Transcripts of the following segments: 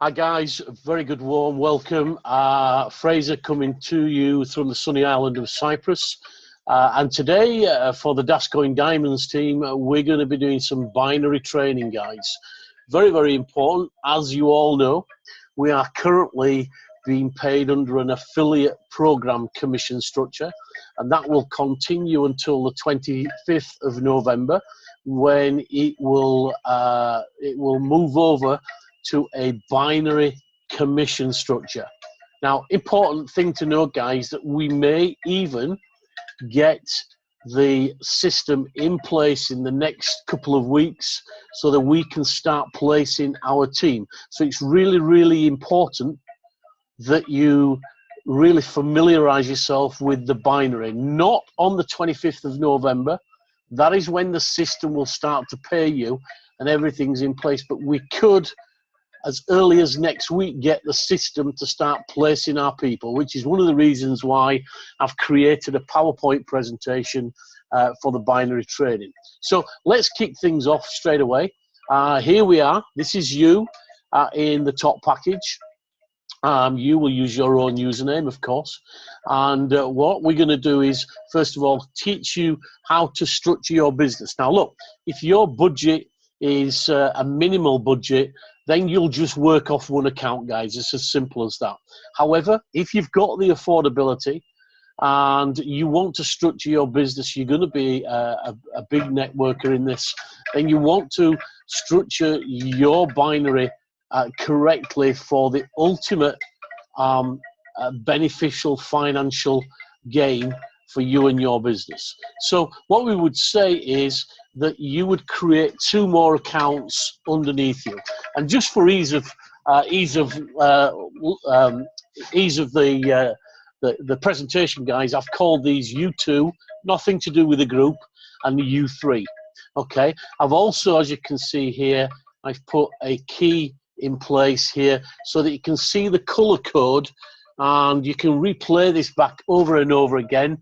Hi guys, very good warm welcome. Fraser coming to you from the sunny island of Cyprus. And today for the DasCoin Diamonds team, we're going to be doing some binary training, guys. Very, very important. As you all know, we are currently being paid under an affiliate program commission structure, and that will continue until the 25th of November, when it will move over to a binary commission structure. Now, important thing to note, guys, that we may even get the system in place in the next couple of weeks so that we can start placing our team. So it's really, really important that you really familiarize yourself with the binary. Not on the 25th of November. That is when the system will start to pay you and everything's in place. But we could, as early as next week, get the system to start placing our people, which is one of the reasons why I've created a PowerPoint presentation for the binary trading. So let's kick things off straight away. Here we are. This is you in the top package. You will use your own username, of course. And what we're going to do is, first of all, teach you how to structure your business. Now, look, if your budget is a minimal budget, then you'll just work off one account, guys. It's as simple as that. However, if you've got the affordability and you want to structure your business, you're going to be a big networker in this, then you want to structure your binary correctly for the ultimate beneficial financial gain for you and your business. So what we would say is that you would create 2 more accounts underneath you, and just for ease of the presentation, guys, I've called these U2, nothing to do with the group, and the U3. Okay, I've also, as you can see here, I've put a key in place here so that you can see the color code, and you can replay this back over and over again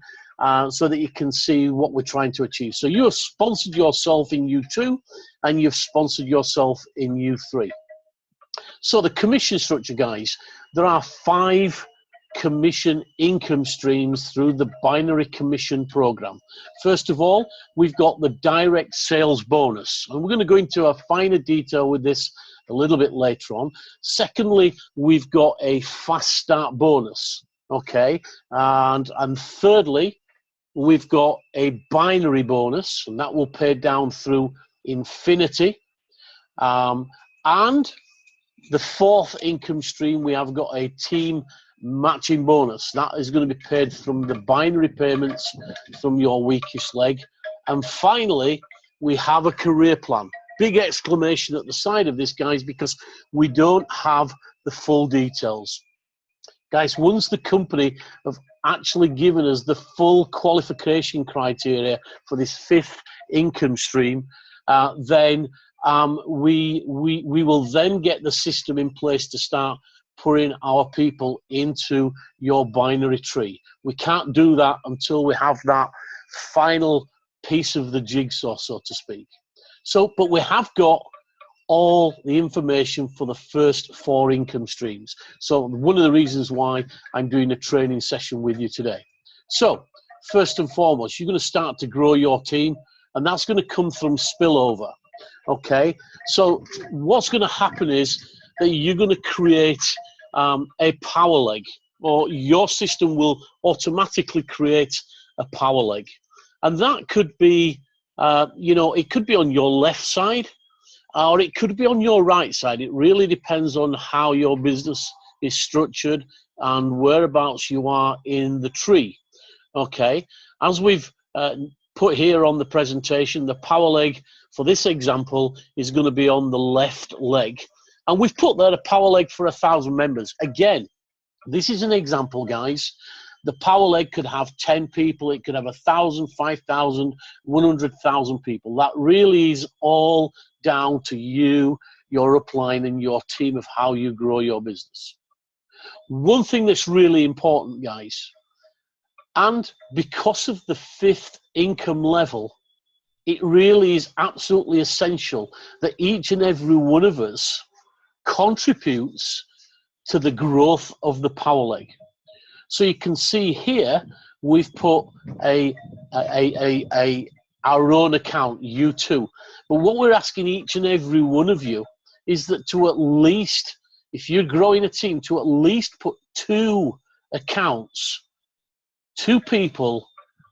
so that you can see what we're trying to achieve. So you have sponsored yourself in U2 and you've sponsored yourself in U3. So the commission structure, guys, there are 5 commission income streams through the binary commission program. First of all, we've got the direct sales bonus, and we're going to go into a finer detail with this a little bit later on. Secondly, we've got a fast start bonus, okay, and thirdly, we've got a binary bonus, and that will pay down through infinity. And the 4th income stream, we have got a team matching bonus. That is going to be paid from the binary payments from your weakest leg. And finally, we have a career plan. Big exclamation at the side of this, guys, because we don't have the full details. Guys, once the company have actually given us the full qualification criteria for this 5th income stream, then we will then get the system in place to start putting our people into your binary tree. We can't do that until we have that final piece of the jigsaw, so to speak. So, but we have got all the information for the first 4 income streams. So one of the reasons why I'm doing a training session with you today. So first and foremost, you're going to start to grow your team, and that's going to come from spillover. Okay, so what's going to happen is that you're going to create a power leg, or your system will automatically create a power leg. And that could be, it could be on your left side, or it could be on your right side. It really depends on how your business is structured and whereabouts you are in the tree. Okay, as we've put here on the presentation, the power leg for this example is going to be on the left leg. And we've put there a power leg for 1,000 members. Again, this is an example, guys. The power leg could have 10 people, it could have 1,000, 5,000, 100,000 people. That really is all down to you, your upline, and your team of how you grow your business. One thing that's really important, guys, and because of the 5th income level, it really is absolutely essential that each and every one of us contributes to the growth of the power leg. So you can see here, we've put our own account, U2. But what we're asking each and every one of you is that to at least, if you're growing a team, to at least put 2 accounts, 2 people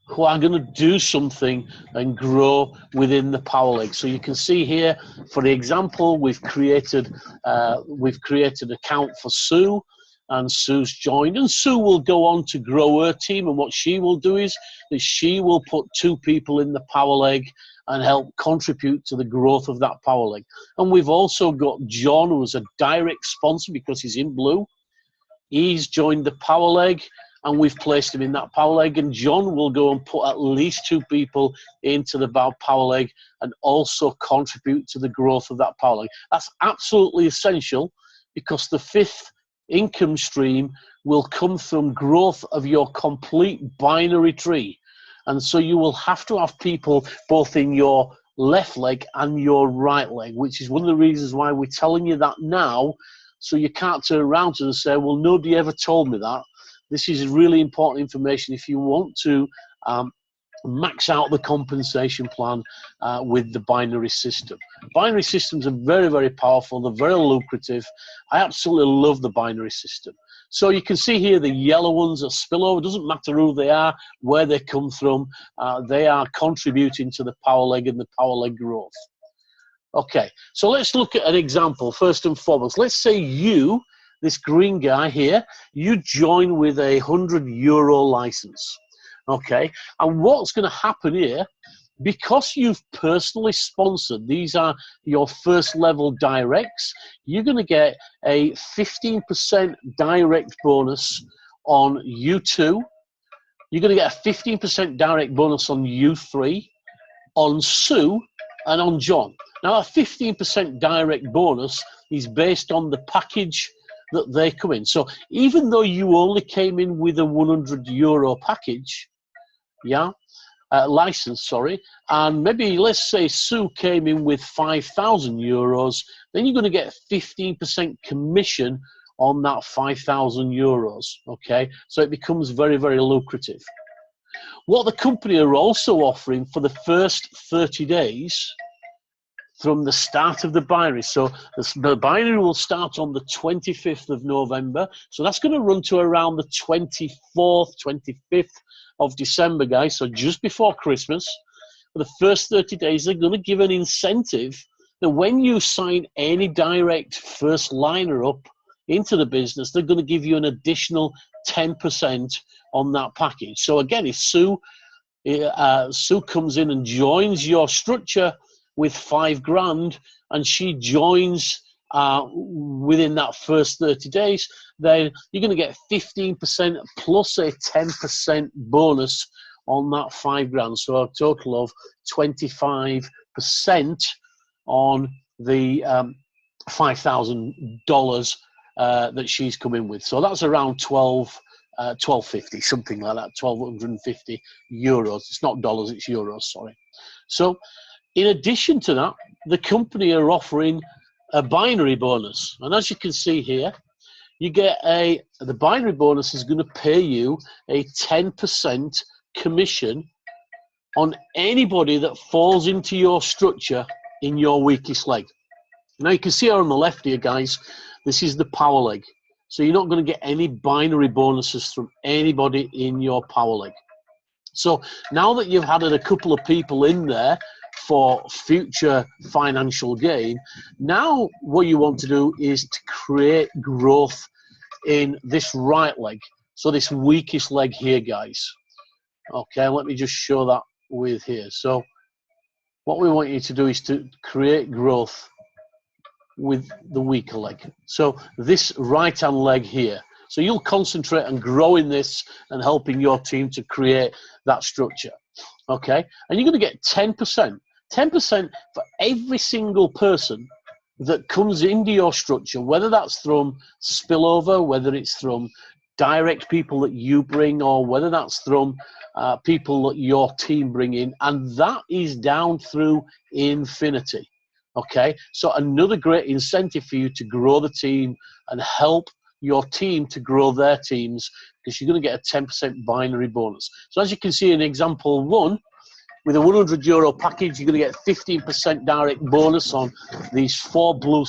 who are going to do something and grow within the power leg. So you can see here, for the example, we've created an account for Sue, and Sue's joined, and Sue will go on to grow her team, and what she will do is that she will put 2 people in the power leg and help contribute to the growth of that power leg. And we've also got John, who is a direct sponsor because he's in blue. He's joined the power leg, and we've placed him in that power leg, and John will go and put at least 2 people into the power leg and also contribute to the growth of that power leg. That's absolutely essential, because the 5th income stream will come from growth of your complete binary tree. And so you will have to have people both in your left leg and your right leg, which is one of the reasons why we're telling you that now, so you can't turn around to and say, well, nobody ever told me that. This is really important information if you want to max out the compensation plan with the binary system. Binary systems are very, very powerful. They're very lucrative. I absolutely love the binary system. So you can see here the yellow ones are spillover. It doesn't matter who they are, where they come from. They are contributing to the power leg and the power leg growth. Okay, so let's look at an example first and foremost. Let's say you, this green guy here, you join with a €100 license. Okay, and what's going to happen here, because you've personally sponsored, these are your first level directs, you're going to get a 15% direct bonus on U2. You're going to get a 15% direct bonus on U3, on Sue, and on John. Now, a 15% direct bonus is based on the package that they come in. So even though you only came in with a €100 package, license, sorry, and maybe let's say Sue came in with €5,000, then you're going to get 15% commission on that €5,000. Okay, so it becomes very, very lucrative. What the company are also offering for the first 30 days from the start of the binary. So the binary will start on the 25th of November. So that's going to run to around the 24th, 25th of December, guys. So just before Christmas, for the first 30 days, they're going to give an incentive that when you sign any direct first liner up into the business, they're going to give you an additional 10% on that package. So again, if Sue comes in and joins your structure with $5,000, and she joins within that first 30 days, then you're going to get 15% plus a 10% bonus on that $5,000. So a total of 25% on the $5,000 that she's come in with. So that's around $1,250, something like that, €1,250. It's not dollars, it's euros, sorry. So in addition to that, the company are offering a binary bonus. And as you can see here, you get the binary bonus is going to pay you a 10% commission on anybody that falls into your structure in your weakest leg. Now you can see here on the left here, guys, this is the power leg. So you're not going to get any binary bonuses from anybody in your power leg. So now that you've added a couple of people in there for future financial gain, now what you want to do is to create growth in this right leg. So this weakest leg here, guys. Okay, let me just show that with here. So what we want you to do is to create growth with the weaker leg. So this right hand leg here. So you'll concentrate on growing this and helping your team to create that structure. Okay, and you're going to get 10%. 10% for every single person that comes into your structure, whether that's from spillover, whether it's from direct people that you bring, or whether that's from people that your team bring in, and that is down through infinity. Okay, so another great incentive for you to grow the team and help your team to grow their teams, because you're going to get a 10% binary bonus. So as you can see in example 1, with a €100 package, you're going to get 15% direct bonus on these 4 blue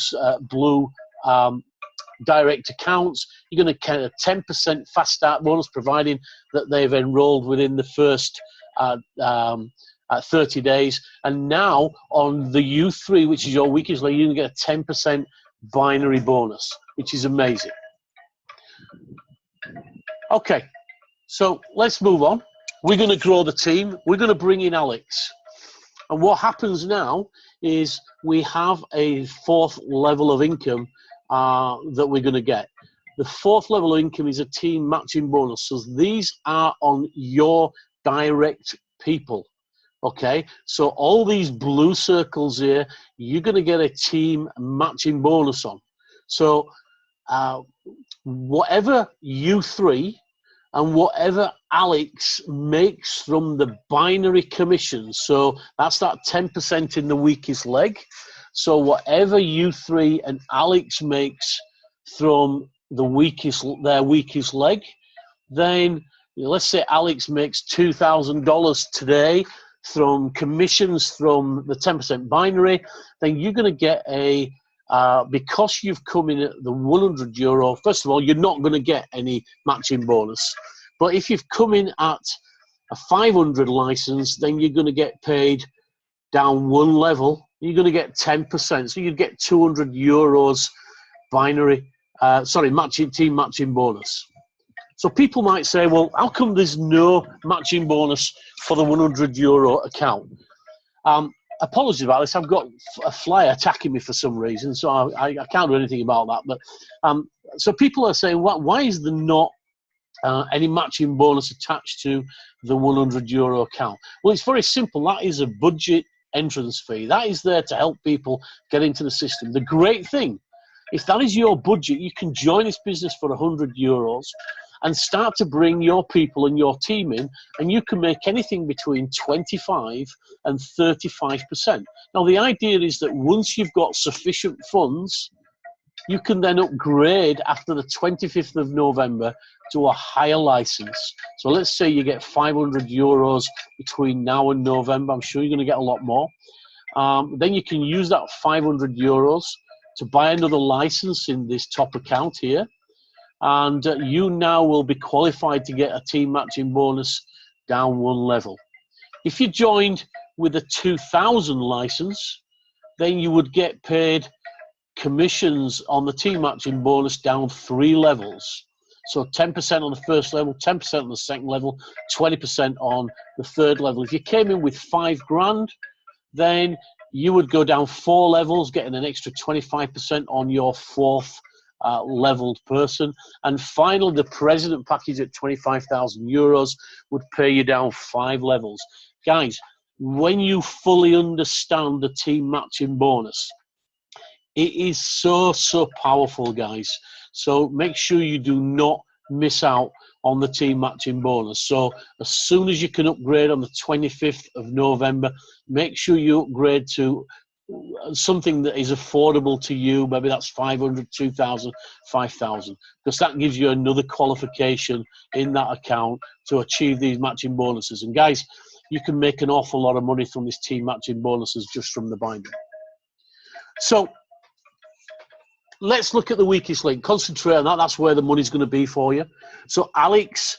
direct accounts. You're going to get a 10% fast start bonus, providing that they've enrolled within the first 30 days. And now on the U3, which is your weakest leg, you're going to get a 10% binary bonus, which is amazing. Okay, so let's move on. We're going to grow the team. We're going to bring in Alex. And what happens now is we have a 4th level of income that we're going to get. The 4th level of income is a team matching bonus. So these are on your direct people. Okay, so all these blue circles here, you're going to get a team matching bonus on. So whatever U3 and whatever Alex makes from the binary commission, so that's that 10% in the weakest leg. So whatever U3 and Alex makes from their weakest leg, then let's say Alex makes $2,000 today from commissions from the 10% binary, then you're going to get a because you've come in at the €100, first of all, you're not going to get any matching bonus. But if you've come in at a 500 license, then you're going to get paid down 1 level. You're going to get 10%. So you'd get €200 binary, team matching bonus. So people might say, well, how come there's no matching bonus for the €100 account? Apologies about this. I've got a fly attacking me for some reason, so I can't do anything about that. But so people are saying, why is there not any matching bonus attached to the €100 account? Well, it's very simple. That is a budget entrance fee. That is there to help people get into the system. The great thing, if that is your budget, you can join this business for €100 and start to bring your people and your team in, and you can make anything between 25 and 35%. Now, the idea is that once you've got sufficient funds, you can then upgrade after the 25th of November to a higher license. So let's say you get €500 between now and November. I'm sure you're going to get a lot more. Then you can use that €500 to buy another license in this top account here. And you now will be qualified to get a team matching bonus down 1 level. If you joined with a 2,000 license, then you would get paid commissions on the team matching bonus down 3 levels. So 10% on the first level, 10% on the second level, 20% on the third level. If you came in with $5,000, then you would go down 4 levels, getting an extra 25% on your 4th leveled person. And finally, the president package at €25,000 would pay you down 5 levels. Guys, when you fully understand the team matching bonus, it is so powerful, guys. So make sure you do not miss out on the team matching bonus. So as soon as you can upgrade on the 25th of November, make sure you upgrade to something that is affordable to you. Maybe that's 500, 2,000, 5,000, because that gives you another qualification in that account to achieve these matching bonuses. And guys, you can make an awful lot of money from this team matching bonuses just from the binder. So let's look at the weakest link. Concentrate on that. That's where the money's going to be for you. So Alex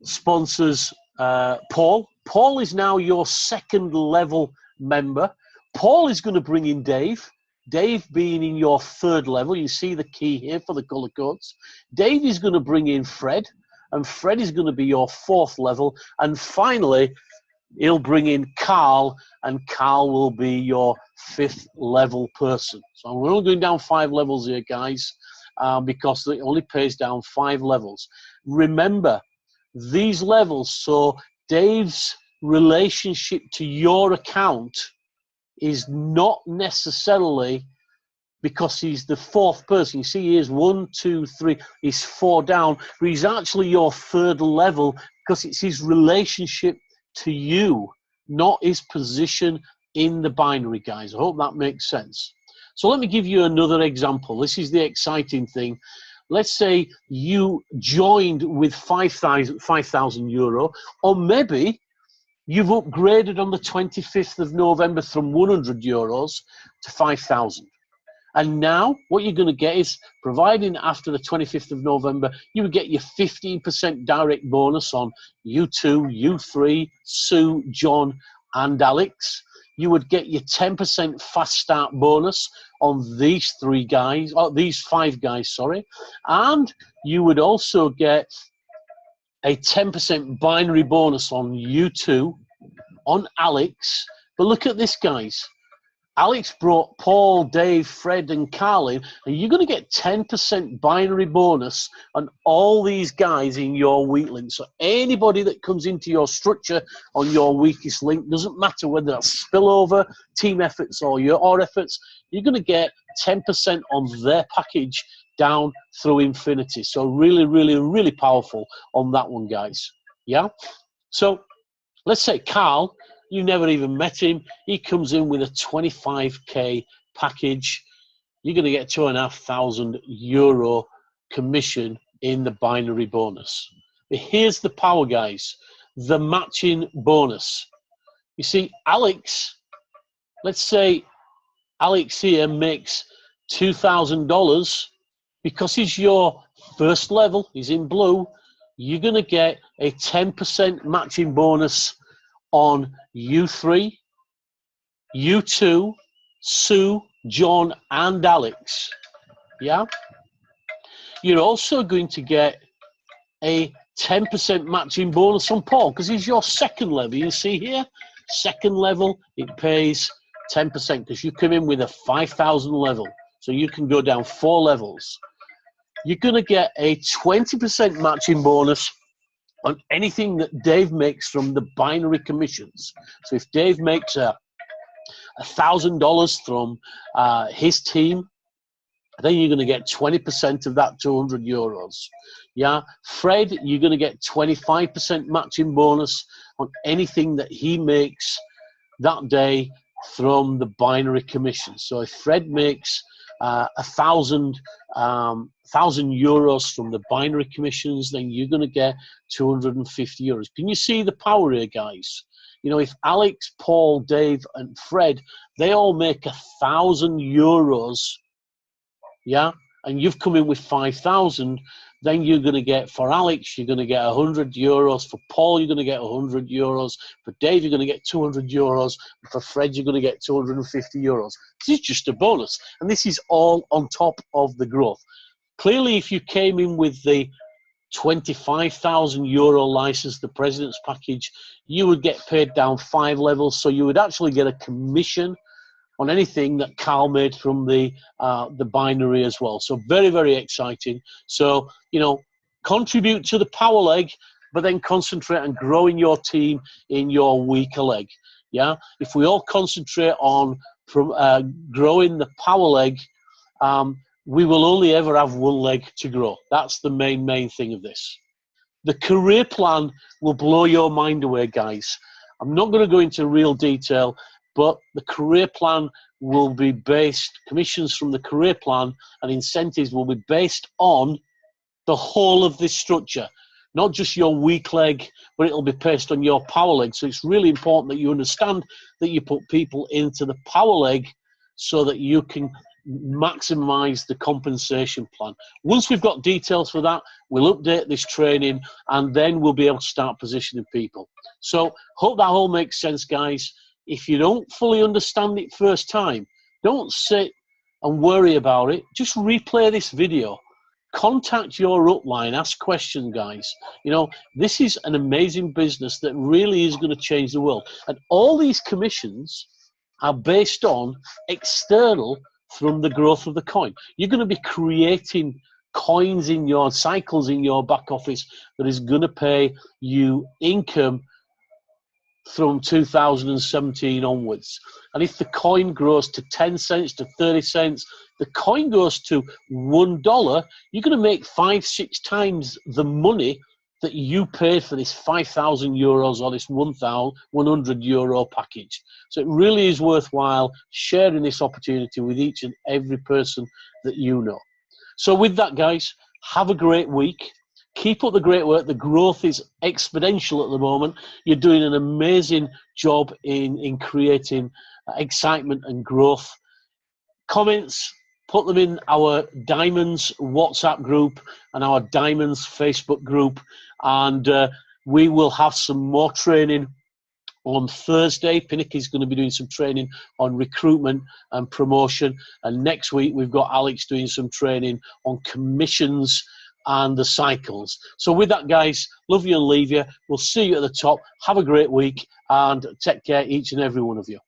sponsors Paul. Paul is now your 2nd level member. Paul is going to bring in Dave. Dave being in your 3rd level. You see the key here for the color codes. Dave is going to bring in Fred, and Fred is going to be your 4th level. And finally, he'll bring in Carl, and Carl will be your 5th level person. So we're only going down 5 levels here, guys, because it only pays down 5 levels. Remember, these levels, so Dave's relationship to your account is not necessarily because he's the 4th person. You see, here's 1, 2, 3, he's 4 down, but he's actually your 3rd level because it's his relationship to you, not his position in the binary, guys. I hope that makes sense. So let me give you another example. This is the exciting thing. Let's say you joined with 5,000 euro, or maybe you've upgraded on the 25th of November from 100 euros to 5,000. And now what you're going to get is, providing after the 25th of November, you would get your 15% direct bonus on U2, U3, Sue, John, and Alex. You would get your 10% fast start bonus on these three guys, or these five guys, sorry. And you would also get a 10% binary bonus on U2, on Alex. But look at this, guys. Alex brought Paul, Dave, Fred, and Carl in, and you're going to get 10% binary bonus on all these guys in your weak link. So anybody that comes into your structure on your weakest link, doesn't matter whether that's spillover, team efforts, or your efforts, you're going to get 10% on their package down through infinity. So really, really, really powerful on that one, guys. Yeah? So let's say Carl, you never even met him. He comes in with a 25k package. You're going to get €2,500 commission in the binary bonus. But here's the power, guys. The matching bonus. You see, Alex, let's say Alex here makes $2,000 because he's your first level. He's in blue. You're going to get a 10% matching bonus on U3, U2, Sue, John, and Alex. Yeah? You're also going to get a 10% matching bonus on Paul because he's your second level. You see here, second level, it pays 10% because you come in with a 5,000 level. So you can go down 4 levels. You're going to get a 20% matching bonus on anything that Dave makes from the binary commissions. So if Dave makes $1,000 from his team, then you're going to get 20% of that €200. Yeah, Fred, you're going to get 25% matching bonus on anything that he makes that day from the binary commission. So if Fred makes €1,000 from the binary commissions, then you're going to get €250. Can you see the power here, guys? You know, if Alex, Paul, Dave, and Fred, they all make €1,000, yeah, and you've come in with 5,000, then you're going to get, for Alex, you're going to get €100. For Paul, you're going to get €100. For Dave, you're going to get €200. For Fred, you're going to get €250. This is just a bonus, and this is all on top of the growth. Clearly, if you came in with the €25,000 license, the president's package, you would get paid down 5 levels, so you would actually get a commission on anything that Carl made from the binary as well. So very, very exciting. So, you know, contribute to the power leg, but then concentrate on growing your team in your weaker leg. Yeah, if we all concentrate on growing the power leg, we will only ever have one leg to grow. That's the main thing of this. The career plan will blow your mind away, guys. I'm not going to go into real detail, but the career plan will be based, commissions from the career plan and incentives will be based on the whole of this structure, not just your weak leg, but it'll be based on your power leg. So it's really important that you understand that you put people into the power leg so that you can maximize the compensation plan. Once we've got details for that, we'll update this training and then we'll be able to start positioning people. So hope that all makes sense, guys. If you don't fully understand it first time, don't sit and worry about it. Just replay this video. Contact your upline, ask questions, guys. You know, this is an amazing business that really is going to change the world. And all these commissions are based on external from the growth of the coin. You're going to be creating coins in your cycles in your back office that is going to pay you income from 2017 onwards. And if the coin grows to 10 cents to 30 cents, the coin goes to $1, you're going to make 5-6 times the money that you paid for this €5,000 or this €100 package. So it really is worthwhile sharing this opportunity with each and every person that you know. So with that, guys, have a great week. Keep up the great work. The growth is exponential at the moment. You're doing an amazing job in creating excitement and growth. Comments, put them in our Diamonds WhatsApp group and our Diamonds Facebook group, and we will have some more training on Thursday. Pinnicky's going to be doing some training on recruitment and promotion, and next week we've got Alex doing some training on commissions and the cycles. So with that, guys, love you and leave you. We'll see you at the top. Have a great week and take care, each and every one of you.